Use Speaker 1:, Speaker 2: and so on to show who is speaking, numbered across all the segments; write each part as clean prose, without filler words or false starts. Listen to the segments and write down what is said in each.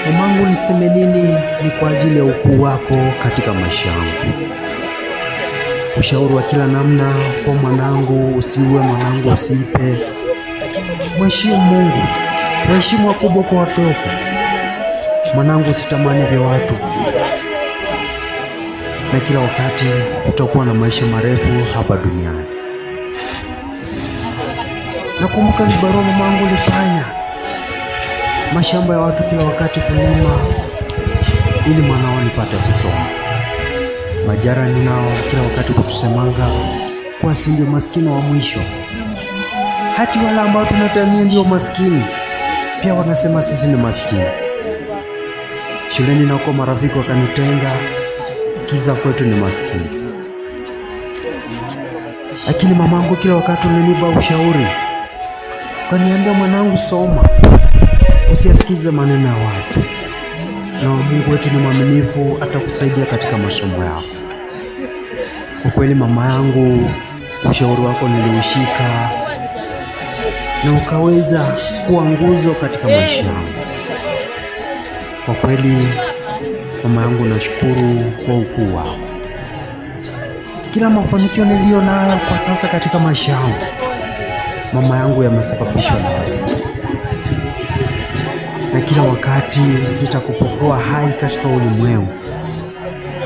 Speaker 1: Mamangu, niseme nini? Ni kwa ajili ya ukuu wako katika maisha yangu. Ushauri wa kila namna kwa mwanangu: usiue mwanangu, usiipe. Mheshimu Mungu, mheshimu wakubwa kwa wadogo. Mwanangu, usitamani vya watu, na kila wakati utakuwa na maisha marefu hapa duniani. Nakumbuka ni barua mamangu ulifanya mashamba ya watu kila wakati kulima ili mwanao nipate kusoma. Majirani nao kila wakati kutusemanga kwa si ndio maskini wa mwisho. Hati wala ambao tunatania ndio maskini pia wanasema sisi ni maskini. Shuleni nako marafiki wakanitenga, kiza kwetu ni maskini. Lakini mamangu kila wakati ulinipa ushauri, kaniambia, mwanangu, soma, usiasikize maneno ya watu, na Mungu wetu ni mwaminifu, atakusaidia katika masomo yako. Kwa kweli mama yangu, ushauri wako niliushika na ukaweza kuwa nguzo katika maisha yangu. Kwa kweli mama yangu, nashukuru kwa ukuu wako. Kila mafanikio niliyo nayo kwa sasa katika maisha yangu, mama yangu, yamesababishwa na wewe. Na kila wakati nitakupokuwa hai katika ulimwengu,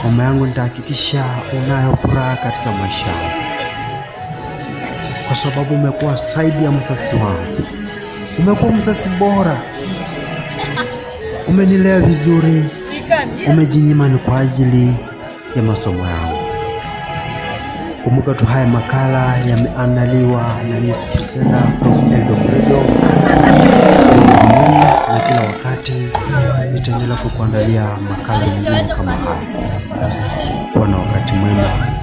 Speaker 1: mama yangu, nitahakikisha unayo furaha katika maisha yangu, kwa sababu umekuwa zaidi ya mzazi wangu. Umekuwa mzazi bora, umenilea vizuri, umejinyima ni kwa ajili ya masomo yangu. Kumbuka tu haya makala yameandaliwa na Miss Priscilla from Eldoret, na kila wakati nitaendelea kukuandalia makala mengine kama haya. Kuwa na wakati mwema.